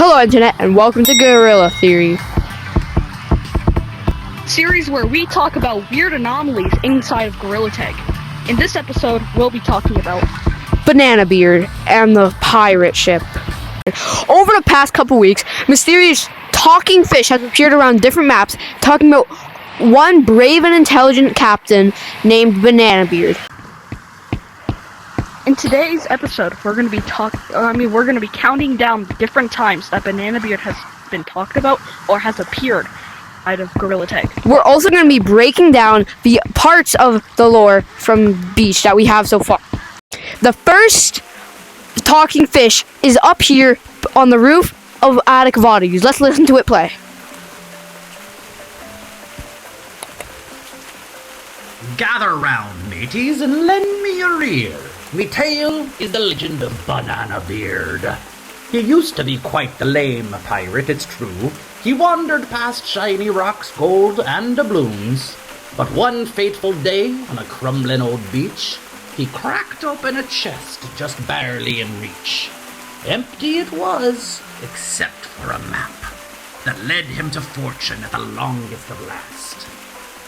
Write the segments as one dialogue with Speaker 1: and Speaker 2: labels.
Speaker 1: Hello Internet and welcome to Gorilla Theory.
Speaker 2: Series where we talk about weird anomalies inside of Gorilla Tag. In this episode, we'll be talking about
Speaker 1: Banana Beard and the pirate ship. Over the past couple weeks, mysterious talking fish has appeared around different maps talking about one brave and intelligent captain named Banana Beard.
Speaker 2: In today's episode, we're going to be counting down the different times that Banana Beard has been talked about or has appeared out of Gorilla Tag.
Speaker 1: We're also going to be breaking down the parts of the lore from Beach that we have so far. The first talking fish is up here on the roof of Attic Vodies. Let's listen to it play.
Speaker 3: Gather round, mateys, and lend me your ear. Me tale is the legend of Banana Beard. He used to be quite the lame pirate, it's true. He wandered past shiny rocks, gold, and doubloons. But one fateful day, on a crumbling old beach, he cracked open a chest just barely in reach. Empty it was, except for a map that led him to fortune at the longest of last.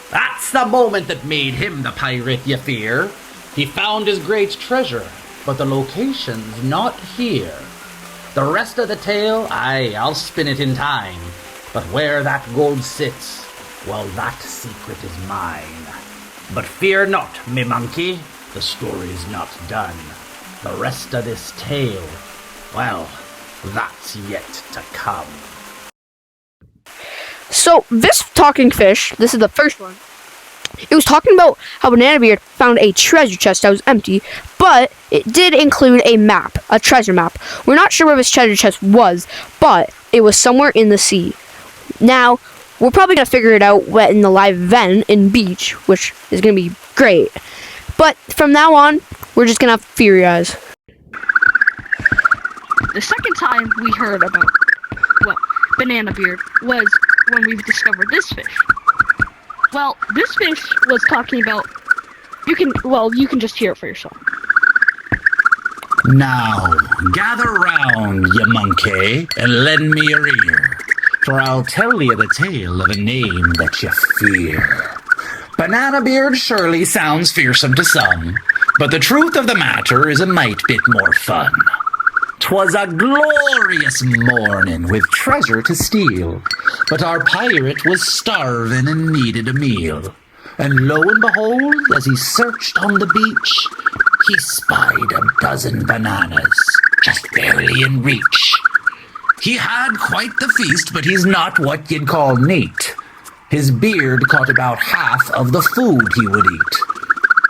Speaker 3: That's the moment that made him the pirate you fear. He found his great treasure, but the location's not here. The rest of the tale, I'll spin it in time. But where that gold sits, well, that secret is mine. But fear not, me monkey, the story's not done. The rest of this tale, well, that's yet to come.
Speaker 1: So, this talking fish, this is the first one. It was talking about how Banana Beard found a treasure chest that was empty, but it did include a map, a treasure map. We're not sure where this treasure chest was, but it was somewhere in the sea. Now, we're probably going to figure it out in the live event in Beach, which is going to be great. But from now on, we're just going to have theorize.
Speaker 2: The second time we heard about, Banana Beard was when we discovered this fish. Well, this fish was talking about, you can just hear it for yourself.
Speaker 3: Now, gather round, ye monkey, and lend me your ear, for I'll tell you the tale of a name that you fear. Banana Beard surely sounds fearsome to some, but the truth of the matter is a mite bit more fun. 'Twas a glorious morning with treasure to steal, but our pirate was starving and needed a meal. And lo and behold, as he searched on the beach, he spied a dozen bananas, just barely in reach. He had quite the feast, but he's not what you'd call neat. His beard caught about half of the food he would eat.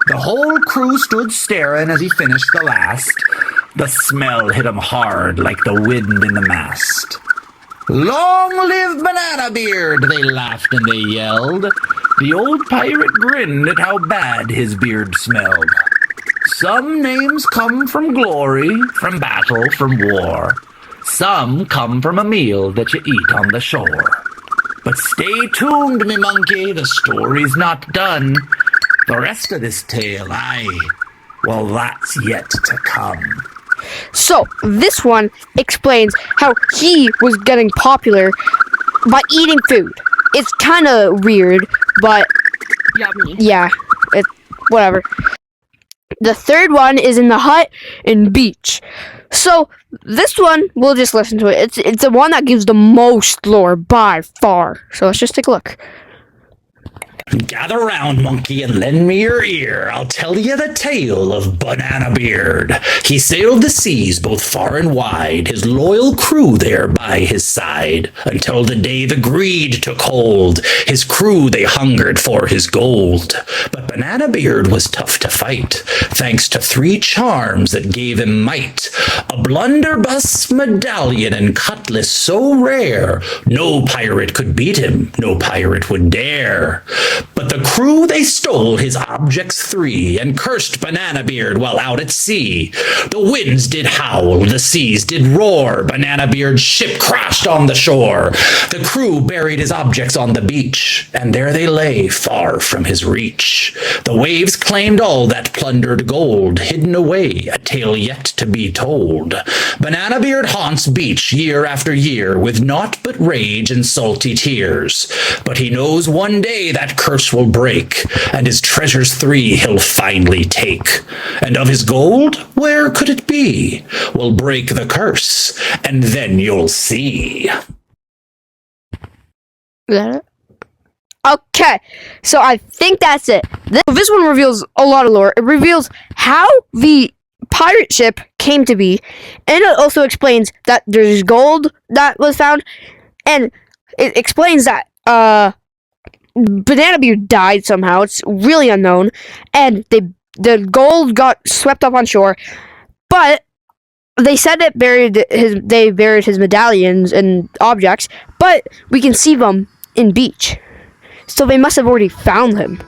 Speaker 3: The whole crew stood staring as he finished the last. The smell hit him hard like the wind in the mast. Long live Banana Beard, they laughed and they yelled. The old pirate grinned at how bad his beard smelled. Some names come from glory, from battle, from war. Some come from a meal that you eat on the shore. But stay tuned, me monkey, the story's not done. The rest of this tale, well, that's yet to come.
Speaker 1: So, this one explains how he was getting popular by eating food. It's kind of weird, but
Speaker 2: Yummy.
Speaker 1: yeah, whatever. The third one is in the hut in Beach. So, this one, we'll just listen to it. It's the one that gives the most lore by far. So, let's just take a look.
Speaker 3: Gather round, monkey, and lend me your ear. I'll tell you the tale of Banana Beard. He sailed the seas both far and wide, his loyal crew there by his side, until the day the greed took hold. His crew, they hungered for his gold. But Banana Beard was tough to fight, thanks to 3 charms that gave him might. A blunderbuss medallion and cutlass so rare, no pirate could beat him, no pirate would dare. But the crew, they stole his objects three, and cursed Banana Beard while out at sea. The winds did howl, the seas did roar, Banana Beard's ship crashed on the shore. The crew buried his objects on the beach, and there they lay, far from his reach. The waves claimed all that plundered gold, hidden away, a tale yet to be told. Banana Beard haunts beach year after year, with naught but rage and salty tears. But he knows one day that curse will break, and his treasures three he'll finally take. And of his gold, where could it be? We'll break the curse, and then you'll see.
Speaker 1: Is that it? Okay, so I think that's it. This one reveals a lot of lore. It reveals how the pirate ship came to be, and it also explains that there's gold that was found, and it explains that Banana Beard died somehow. It's really unknown, and the gold got swept up on shore, but they said they buried his medallions and objects, but we can see them in beach. So they must have already found him.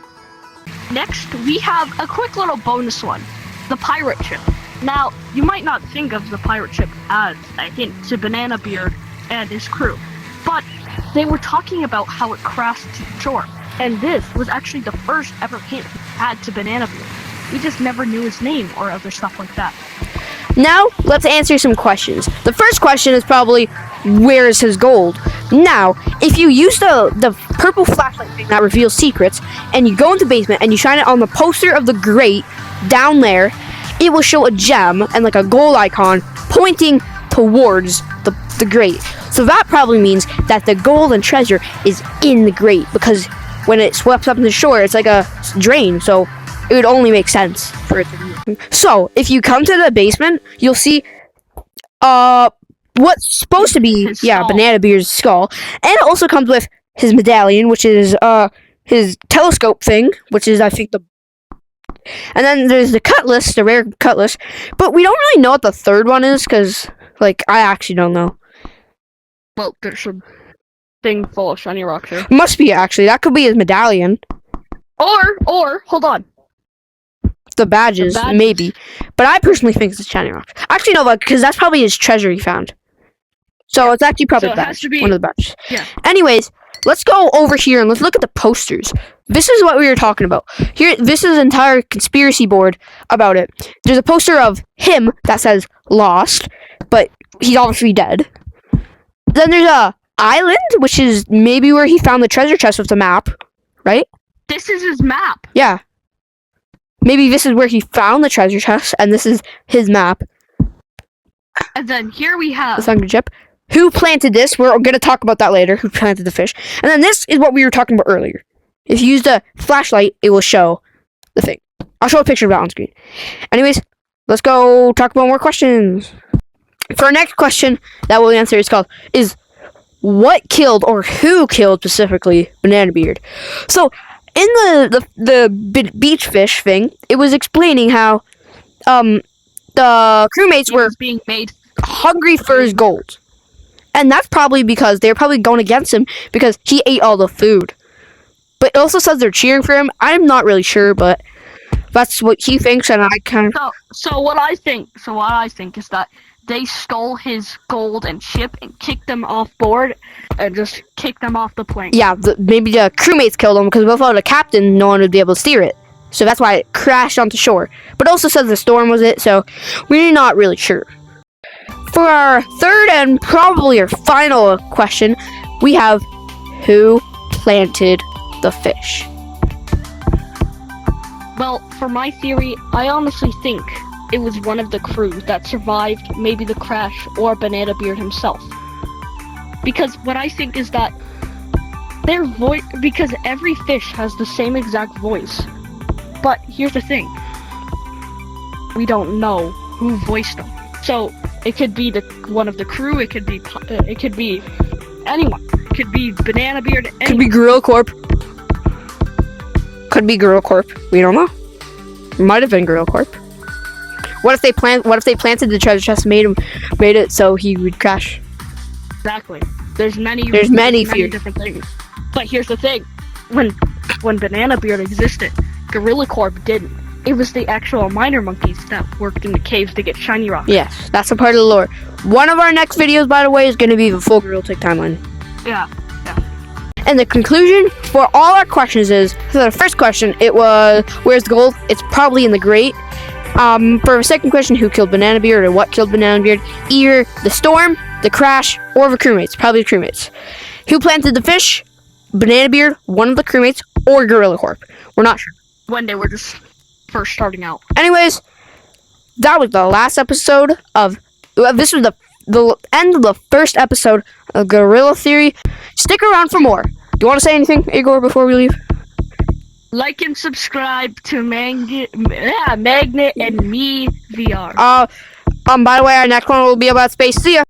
Speaker 2: Next, we have a quick little bonus one. The pirate ship. Now, you might not think of the pirate ship as a hint to Banana Beard and his crew, but they were talking about how it crashed to shore, and this was actually the first ever hint we had to Banana Beard. We just never knew his name or other stuff like that.
Speaker 1: Now, let's answer some questions. The first question is probably, where is his gold? Now, if you use the purple flashlight thing that reveals secrets, and you go into the basement and you shine it on the poster of the grate down there, it will show a gem and like a gold icon pointing towards the grate. So that probably means that the gold and treasure is in the grate, because when it swept up in the shore, it's like a drain, so it would only make sense for it to be. So, if you come to the basement, you'll see what's supposed to be,
Speaker 2: His skull.
Speaker 1: Banana Beard's skull. And it also comes with his medallion, which is his telescope thing, which is, I think, and then there's the cutlass, the rare cutlass. But we don't really know what the third one is, because, like, I actually don't know.
Speaker 2: Well, there's a thing full of shiny rocks here.
Speaker 1: Must be, actually. That could be his medallion.
Speaker 2: Or, hold on.
Speaker 1: The badges, maybe. But I personally think it's shiny rocks. Actually, no, because that's probably his treasure he found. So it's actually probably
Speaker 2: So it
Speaker 1: the
Speaker 2: has
Speaker 1: badge,
Speaker 2: to be-
Speaker 1: one of the badges.
Speaker 2: Yeah.
Speaker 1: Anyways, let's go over here and let's look at the posters. This is what we were talking about. Here, this is an entire conspiracy board about it. There's a poster of him that says lost, but he's obviously dead. Then there's a island, which is maybe where he found the treasure chest with the map, right?
Speaker 2: This is his map.
Speaker 1: Yeah. Maybe this is where he found the treasure chest, and this is his map.
Speaker 2: And then here we
Speaker 1: The
Speaker 2: have
Speaker 1: Thunder Chip. Who planted this? We're going to talk about that later. Who planted the fish? And then this is what we were talking about earlier. If you use the flashlight, it will show the thing. I'll show a picture of that on screen. Anyways, let's go talk about more questions. For our next question that we'll answer is what killed, or who killed specifically, Banana Beard? So, in the beach fish thing, it was explaining how the crewmates
Speaker 2: he
Speaker 1: were
Speaker 2: was being made.
Speaker 1: hungry for his gold. And that's probably because they're probably going against him because he ate all the food. But it also says they're cheering for him. I'm not really sure, but that's what he thinks, and I kind of...
Speaker 2: So what I think is that they stole his gold and ship and kicked them off board and just kicked them off the plane.
Speaker 1: Yeah, maybe the crewmates killed him because without a captain, no one would be able to steer it. So that's why it crashed onto shore. But it also says the storm was it, so we're not really sure. For our third and probably our final question, we have who planted the fish?
Speaker 2: Well, for my theory, I honestly think it was one of the crew that survived maybe the crash or Banana Beard himself. Because what I think is that their voice, because every fish has the same exact voice. But here's the thing. We don't know who voiced them. So it could be one of the crew, it could be anyone. It could be Banana Beard, anyone.
Speaker 1: Could be Gorilla Corp. Could be Gorilla Corp. We don't know. Might have been Gorilla Corp. What if they planted the treasure chest, made it so he would crash?
Speaker 2: Exactly. There's many
Speaker 1: theories.
Speaker 2: different things. But here's the thing. When when Banana Beard existed. Gorilla Corp didn't. It was the actual miner monkeys that worked in the caves to get shiny rocks.
Speaker 1: Yes, that's a part of the lore. One of our next videos, by the way, is going to be the full Gorilla Tag timeline.
Speaker 2: Yeah.
Speaker 1: And the conclusion for all our questions is, for the first question, it was, where's the gold? It's probably in the grate. For the second question, who killed Banana Beard or what killed Banana Beard? Either the storm, the crash, or the crewmates. Probably the crewmates. Who planted the fish? Banana Beard, one of the crewmates, or Gorilla Corp. We're not sure.
Speaker 2: When they were just first starting out.
Speaker 1: Anyways, that was the last episode of, this was the end of the first episode of Gorilla Theory. Stick around for more. Do you want to say anything, Igor, before we leave?
Speaker 2: Like and subscribe to Magnet and Me VR.
Speaker 1: By the way, our next one will be about space. See ya!